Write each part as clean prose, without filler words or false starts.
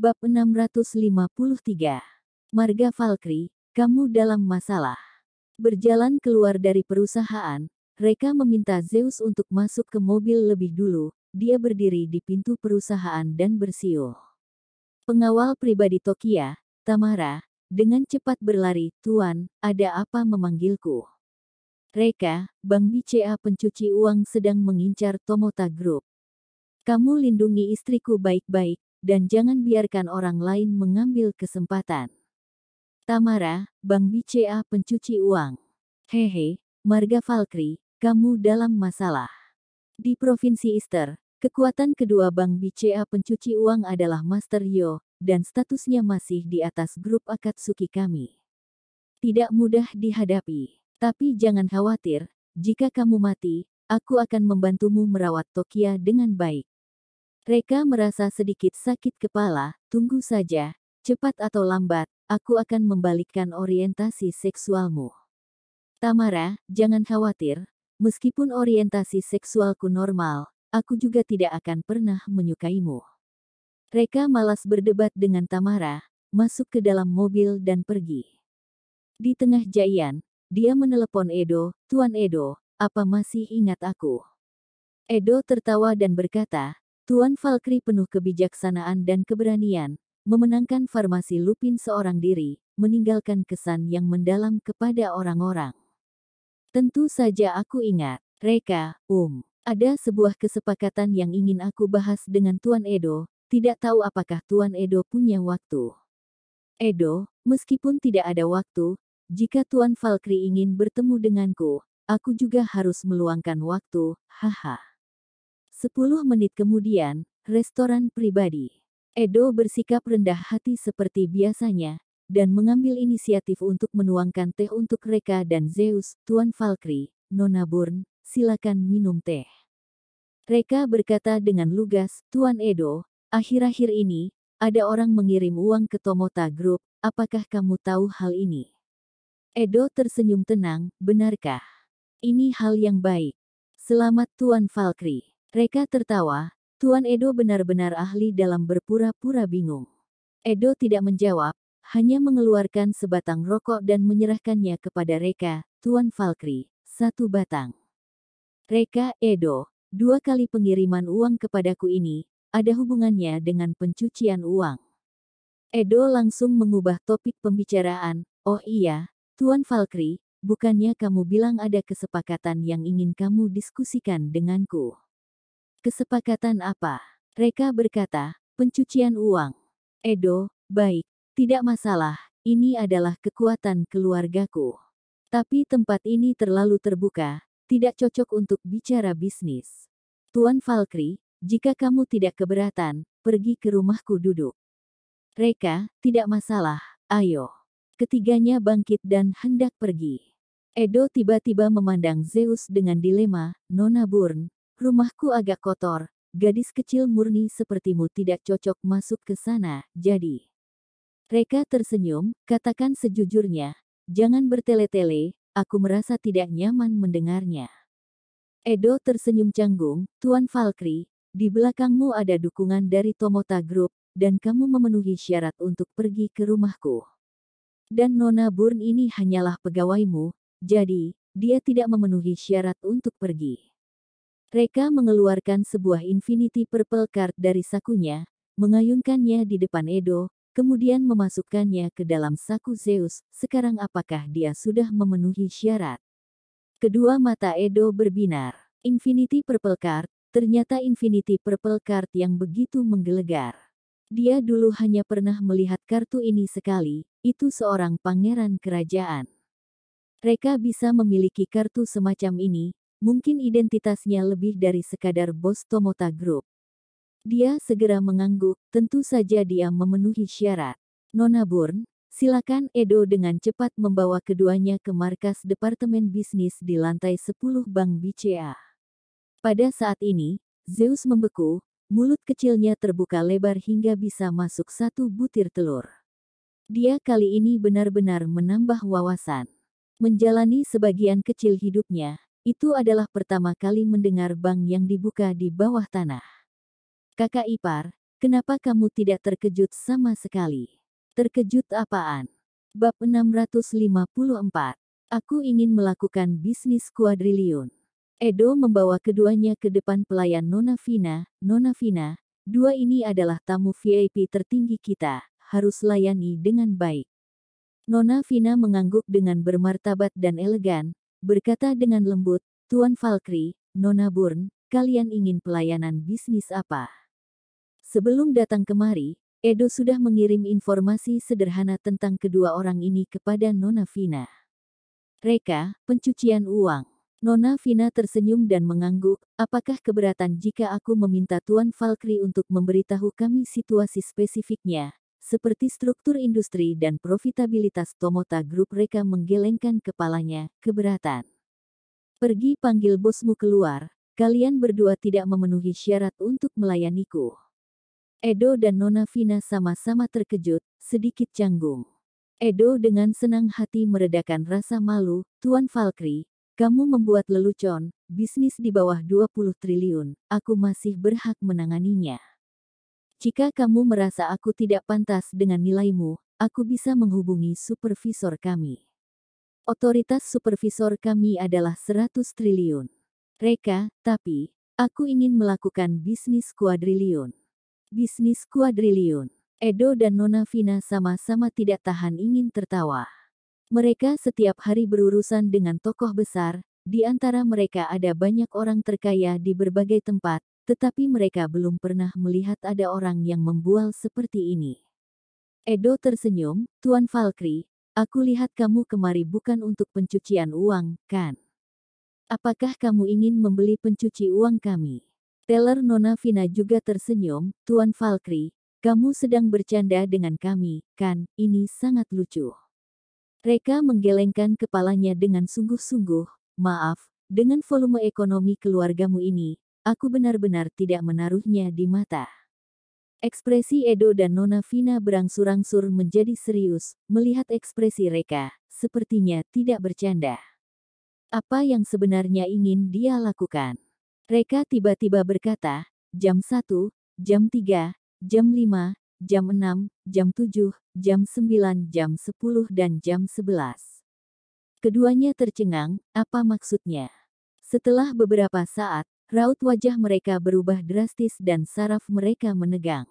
Bab 653. Marga Valkyrie, kamu dalam masalah. Berjalan keluar dari perusahaan, Reka meminta Zeus untuk masuk ke mobil lebih dulu. Dia berdiri di pintu perusahaan dan bersiul. Pengawal pribadi Tokia, Tamara, dengan cepat berlari, "Tuan, ada apa memanggilku?" "Reka, Bank BCA pencuci uang sedang mengincar Tomota Group. Kamu lindungi istriku baik-baik, dan jangan biarkan orang lain mengambil kesempatan." "Tamara, Bank BCA pencuci uang. Hehe, Marga Valkyrie, kamu dalam masalah." Di Provinsi Easter, kekuatan kedua Bank BCA pencuci uang adalah Master Yo, dan statusnya masih di atas grup Akatsuki kami. Tidak mudah dihadapi. Tapi jangan khawatir, jika kamu mati, aku akan membantumu merawat Tokia dengan baik. Reka merasa sedikit sakit kepala. Tunggu saja, cepat atau lambat, aku akan membalikkan orientasi seksualmu. Tamara, jangan khawatir, meskipun orientasi seksualku normal, aku juga tidak akan pernah menyukaimu. Reka malas berdebat dengan Tamara, masuk ke dalam mobil dan pergi. Di tengah jaian, dia menelepon Edo. "Tuan Edo, apa masih ingat aku?" Edo tertawa dan berkata, "Tuan Valkyrie penuh kebijaksanaan dan keberanian, memenangkan farmasi Lupin seorang diri, meninggalkan kesan yang mendalam kepada orang-orang." "Tentu saja aku ingat, Reka, ada sebuah kesepakatan yang ingin aku bahas dengan Tuan Edo, tidak tahu apakah Tuan Edo punya waktu." "Edo, meskipun tidak ada waktu, jika Tuan Valkyrie ingin bertemu denganku, aku juga harus meluangkan waktu, haha." 10 menit kemudian, restoran pribadi. Edo bersikap rendah hati seperti biasanya, dan mengambil inisiatif untuk menuangkan teh untuk Reka dan Zeus. "Tuan Valkyrie, Nona Burn, silakan minum teh." Reka berkata dengan lugas, "Tuan Edo, akhir-akhir ini, ada orang mengirim uang ke Tomota Group, apakah kamu tahu hal ini?" Edo tersenyum tenang, "Benarkah? Ini hal yang baik. Selamat Tuan Valkyrie." Reka tertawa. Tuan Edo benar-benar ahli dalam berpura-pura bingung. Edo tidak menjawab, hanya mengeluarkan sebatang rokok dan menyerahkannya kepada Reka. "Tuan Valkyrie, 1 batang." "Reka, Edo, 2 kali pengiriman uang kepadaku ini, ada hubungannya dengan pencucian uang." Edo langsung mengubah topik pembicaraan. "Oh iya, Tuan Valkyrie, bukannya kamu bilang ada kesepakatan yang ingin kamu diskusikan denganku?" "Kesepakatan apa?" Reka berkata, "Pencucian uang." Edo, "Baik, tidak masalah, ini adalah kekuatan keluargaku. Tapi tempat ini terlalu terbuka, tidak cocok untuk bicara bisnis. Tuan Valkyrie, jika kamu tidak keberatan, pergi ke rumahku duduk." Reka, "Tidak masalah, ayo." Ketiganya bangkit dan hendak pergi. Edo tiba-tiba memandang Zeus dengan dilema. "Nona Burn, rumahku agak kotor, gadis kecil murni sepertimu tidak cocok masuk ke sana, jadi." Reka tersenyum, "Katakan sejujurnya, jangan bertele-tele, aku merasa tidak nyaman mendengarnya." Edo tersenyum canggung, "Tuan Valkyrie, di belakangmu ada dukungan dari Tomota Group, dan kamu memenuhi syarat untuk pergi ke rumahku. Dan Nona Burn ini hanyalah pegawaimu, jadi, dia tidak memenuhi syarat untuk pergi." Reka mengeluarkan sebuah Infinity Purple Card dari sakunya, mengayunkannya di depan Edo, kemudian memasukkannya ke dalam saku Zeus. "Sekarang apakah dia sudah memenuhi syarat?" Kedua mata Edo berbinar. Infinity Purple Card, ternyata Infinity Purple Card yang begitu menggelegar. Dia dulu hanya pernah melihat kartu ini sekali, itu seorang pangeran kerajaan. Reka bisa memiliki kartu semacam ini, mungkin identitasnya lebih dari sekadar bos Tomota Group. Dia segera mengangguk, tentu saja dia memenuhi syarat. "Nona Burn, silakan." Edo dengan cepat membawa keduanya ke markas departemen bisnis di lantai 10 Bank BCA. Pada saat ini, Zeus membeku, mulut kecilnya terbuka lebar hingga bisa masuk 1 butir telur. Dia kali ini benar-benar menambah wawasan. Menjalani sebagian kecil hidupnya, itu adalah pertama kali mendengar bank yang dibuka di bawah tanah. Kakak ipar, Kenapa kamu tidak terkejut sama sekali? Terkejut apaan? Bab 654. Aku ingin melakukan bisnis kuadriliun. Edo membawa keduanya ke depan pelayan Nona Vina. Nona Vina, dua ini adalah tamu VIP tertinggi kita, harus layani dengan baik. Nona Vina mengangguk dengan bermartabat dan elegan, berkata dengan lembut, Tuan Valkyrie, Nona Burn, kalian ingin pelayanan bisnis apa? Sebelum datang kemari, Edo sudah mengirim informasi sederhana tentang kedua orang ini kepada Nona Vina. Reka, pencucian uang. Nona Vina tersenyum dan mengangguk, apakah keberatan jika aku meminta Tuan Valkyrie untuk memberitahu kami situasi spesifiknya, seperti struktur industri dan profitabilitas Tomota Group? Reka menggelengkan kepalanya, keberatan. Pergi panggil bosmu keluar, kalian berdua tidak memenuhi syarat untuk melayaniku. Edo dan Nona Vina sama-sama terkejut, sedikit canggung. Edo dengan senang hati meredakan rasa malu, Tuan Valkyrie, kamu membuat lelucon, bisnis di bawah 20 triliun, aku masih berhak menanganinya. Jika kamu merasa aku tidak pantas dengan nilaimu, aku bisa menghubungi supervisor kami. Otoritas supervisor kami adalah 100 triliun. Reka, tapi, aku ingin melakukan bisnis kuadriliun. Bisnis kuadriliun. Edo dan Nona Vina sama-sama tidak tahan ingin tertawa. Mereka setiap hari berurusan dengan tokoh besar, di antara mereka ada banyak orang terkaya di berbagai tempat, tetapi mereka belum pernah melihat ada orang yang membual seperti ini. Edo tersenyum, Tuan Valkyrie, aku lihat kamu kemari bukan untuk pencucian uang, kan? Apakah kamu ingin membeli pencuci uang kami? Teller Nona Vina juga tersenyum, Tuan Valkyrie, kamu sedang bercanda dengan kami, kan? Ini sangat lucu. Reka menggelengkan kepalanya dengan sungguh-sungguh, maaf, dengan volume ekonomi keluargamu ini, aku benar-benar tidak menaruhnya di mata. Ekspresi Edo dan Nona Vina berangsur-angsur menjadi serius, melihat ekspresi Reka, sepertinya tidak bercanda. Apa yang sebenarnya ingin dia lakukan? Reka tiba-tiba berkata, jam 1, jam 3, jam 5, jam 6, jam 7, jam 9, jam 10 dan jam 11. Keduanya tercengang, apa maksudnya? Setelah beberapa saat, raut wajah mereka berubah drastis dan saraf mereka menegang.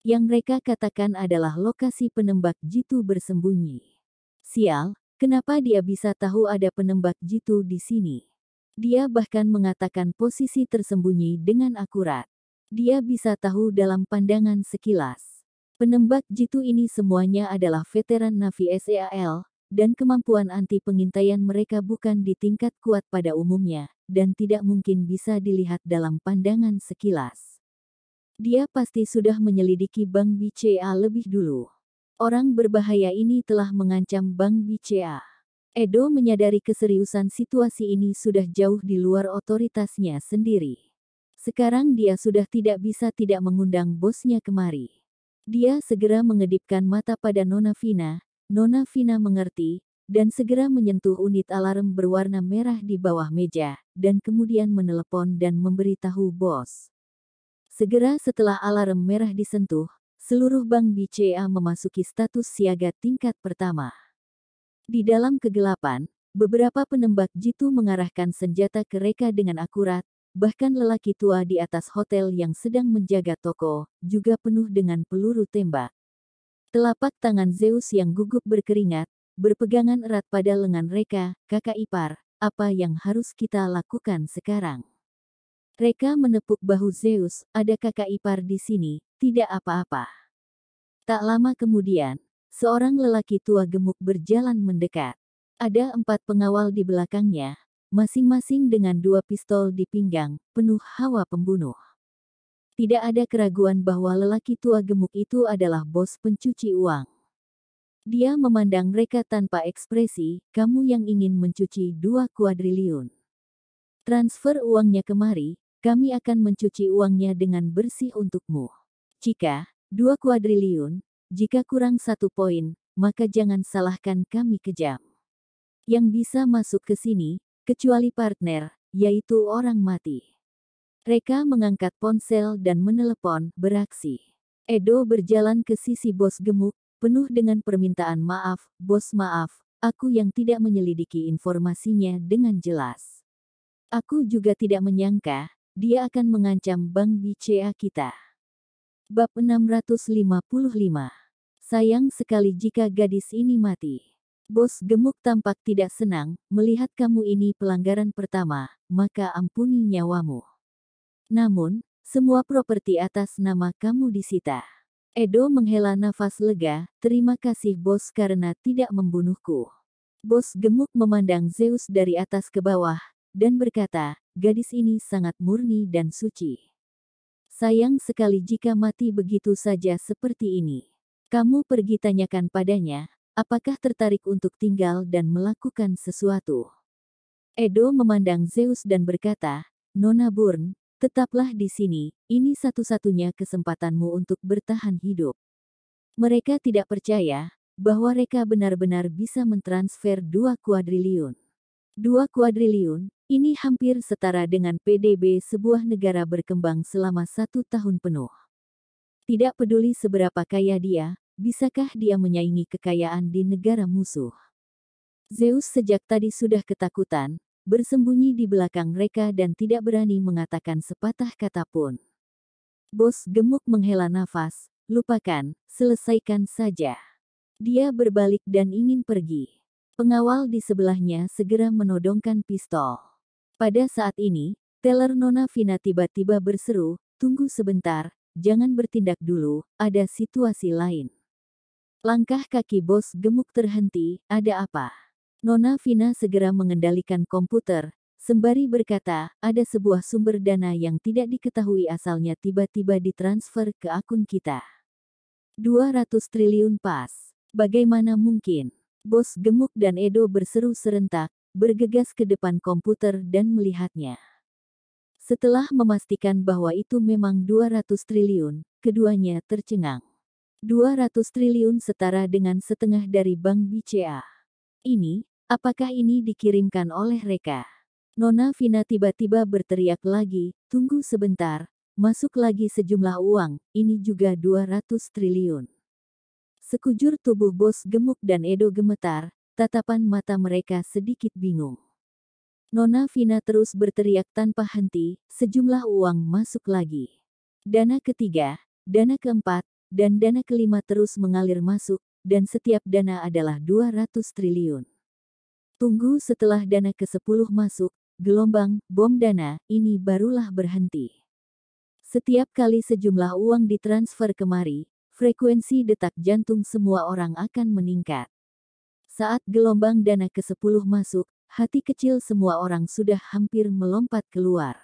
Yang mereka katakan adalah lokasi penembak jitu bersembunyi. Sial, kenapa dia bisa tahu ada penembak jitu di sini? Dia bahkan mengatakan posisi tersembunyi dengan akurat. Dia bisa tahu dalam pandangan sekilas. Penembak jitu ini semuanya adalah veteran Navi SEAL, dan kemampuan anti pengintaian mereka bukan di tingkat kuat pada umumnya, dan tidak mungkin bisa dilihat dalam pandangan sekilas. Dia pasti sudah menyelidiki Bank BCA lebih dulu. Orang berbahaya ini telah mengancam Bank BCA. Edo menyadari keseriusan situasi ini sudah jauh di luar otoritasnya sendiri. Sekarang dia sudah tidak bisa tidak mengundang bosnya kemari. Dia segera mengedipkan mata pada Nona Vina. Nona Vina mengerti, dan segera menyentuh unit alarm berwarna merah di bawah meja, dan kemudian menelepon dan memberitahu bos. Segera setelah alarm merah disentuh, seluruh Bank BCA memasuki status siaga tingkat pertama. Di dalam kegelapan, beberapa penembak jitu mengarahkan senjata ke Reka dengan akurat, bahkan lelaki tua di atas hotel yang sedang menjaga toko, juga penuh dengan peluru tembak. Telapak tangan Zeus yang gugup berkeringat, berpegangan erat pada lengan Reka, kakak ipar, apa yang harus kita lakukan sekarang? Reka menepuk bahu Zeus, ada kakak ipar di sini, tidak apa-apa. Tak lama kemudian, seorang lelaki tua gemuk berjalan mendekat. Ada 4 pengawal di belakangnya, masing-masing dengan 2 pistol di pinggang, penuh hawa pembunuh. Tidak ada keraguan bahwa lelaki tua gemuk itu adalah bos pencuci uang. Dia memandang mereka tanpa ekspresi, kamu yang ingin mencuci 2 kuadriliun. Transfer uangnya kemari, kami akan mencuci uangnya dengan bersih untukmu. Jika 2 kuadriliun, jika kurang 1 poin, maka jangan salahkan kami kejam. Yang bisa masuk ke sini, kecuali partner, yaitu orang mati. Reka mengangkat ponsel dan menelepon, beraksi. Edo berjalan ke sisi bos gemuk, penuh dengan permintaan maaf, "Bos maaf, aku yang tidak menyelidiki informasinya dengan jelas. Aku juga tidak menyangka, dia akan mengancam Bank BCA kita." Bab 655. Sayang sekali jika gadis ini mati. Bos gemuk tampak tidak senang, "Melihat kamu ini pelanggaran pertama, maka ampuni nyawamu. Namun, semua properti atas nama kamu disita." Edo menghela nafas lega, "Terima kasih bos karena tidak membunuhku." Bos gemuk memandang Zeus dari atas ke bawah, dan berkata, "Gadis ini sangat murni dan suci. Sayang sekali jika mati begitu saja seperti ini. Kamu pergi tanyakan padanya, apakah tertarik untuk tinggal dan melakukan sesuatu." Edo memandang Zeus dan berkata, "Nona Burn, tetaplah di sini, ini satu-satunya kesempatanmu untuk bertahan hidup." Mereka tidak percaya bahwa Reka benar-benar bisa mentransfer 2 kuadriliun. 2 kuadriliun, ini hampir setara dengan PDB sebuah negara berkembang selama 1 tahun penuh. Tidak peduli seberapa kaya dia, bisakah dia menyaingi kekayaan di negara musuh? Zeus sejak tadi sudah ketakutan, bersembunyi di belakang Reka dan tidak berani mengatakan sepatah kata pun. Bos gemuk menghela nafas, "Lupakan, selesaikan saja." Dia berbalik dan ingin pergi. Pengawal di sebelahnya segera menodongkan pistol. Pada saat ini, teller Nona Vina tiba-tiba berseru, "Tunggu sebentar, jangan bertindak dulu, ada situasi lain." Langkah kaki bos gemuk terhenti, "Ada apa?" Nona Vina segera mengendalikan komputer, sembari berkata, "Ada sebuah sumber dana yang tidak diketahui asalnya tiba-tiba ditransfer ke akun kita. 200 triliun pas. Bagaimana mungkin?" Bos gemuk dan Edo berseru serentak, bergegas ke depan komputer dan melihatnya. Setelah memastikan bahwa itu memang 200 triliun, keduanya tercengang. 200 triliun setara dengan setengah dari Bank BCA. Apakah ini dikirimkan oleh Reka? Nona Vina tiba-tiba berteriak lagi, "Tunggu sebentar, masuk lagi sejumlah uang, ini juga 200 triliun. Sekujur tubuh bos gemuk dan Edo gemetar, tatapan mata mereka sedikit bingung. Nona Vina terus berteriak tanpa henti, sejumlah uang masuk lagi. Dana ketiga, dana keempat, dan dana kelima terus mengalir masuk, dan setiap dana adalah 200 triliun. Tunggu setelah dana ke-10 masuk, gelombang, bom dana, ini barulah berhenti. Setiap kali sejumlah uang ditransfer kemari, frekuensi detak jantung semua orang akan meningkat. Saat gelombang dana ke-10 masuk, hati kecil semua orang sudah hampir melompat keluar.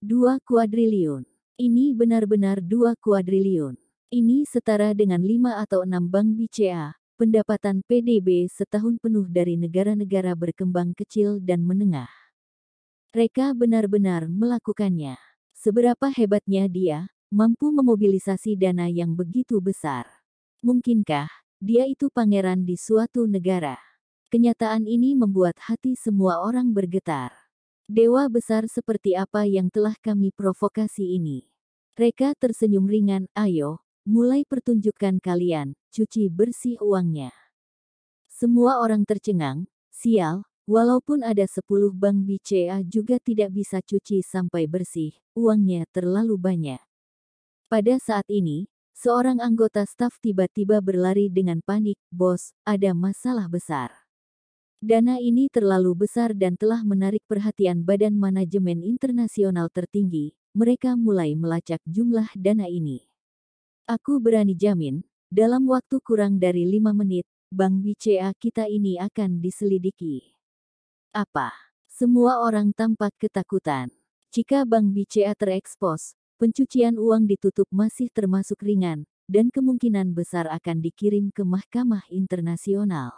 2 kuadriliun. Ini benar-benar 2 kuadriliun. Ini setara dengan 5 atau 6 bank BCA. Pendapatan PDB setahun penuh dari negara-negara berkembang kecil dan menengah. Reka benar-benar melakukannya. Seberapa hebatnya dia, mampu memobilisasi dana yang begitu besar. Mungkinkah, dia itu pangeran di suatu negara? Kenyataan ini membuat hati semua orang bergetar. Dewa besar seperti apa yang telah kami provokasi ini? Reka tersenyum ringan, "Ayo, mulai pertunjukan kalian, cuci bersih uangnya." Semua orang tercengang, sial, walaupun ada 10 bank BCA juga tidak bisa cuci sampai bersih, uangnya terlalu banyak. Pada saat ini, seorang anggota staf tiba-tiba berlari dengan panik, "Bos, ada masalah besar. Dana ini terlalu besar dan telah menarik perhatian Badan Manajemen Internasional tertinggi, mereka mulai melacak jumlah dana ini. Aku berani jamin, dalam waktu kurang dari 5 menit, Bank BCA kita ini akan diselidiki." Apa? Semua orang tampak ketakutan. Jika Bank BCA terekspos, pencucian uang ditutup masih termasuk ringan, dan kemungkinan besar akan dikirim ke mahkamah internasional.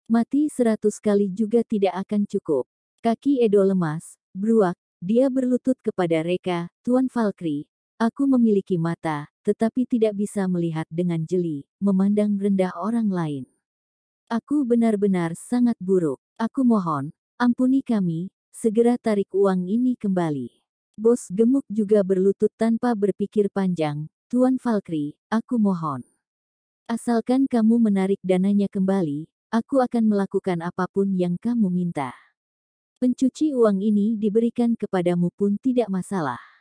Mati 100 kali juga tidak akan cukup. Kaki Edo lemas, beruak, dia berlutut kepada Reka, "Tuan Valkyrie, aku memiliki mata, tetapi tidak bisa melihat dengan jeli, memandang rendah orang lain. Aku benar-benar sangat buruk. Aku mohon, ampuni kami, segera tarik uang ini kembali." Bos gemuk juga berlutut tanpa berpikir panjang. Tuan Valkyrie, aku mohon. Asalkan kamu menarik dananya kembali, aku akan melakukan apapun yang kamu minta. Pencuci uang ini diberikan kepadamu pun tidak masalah.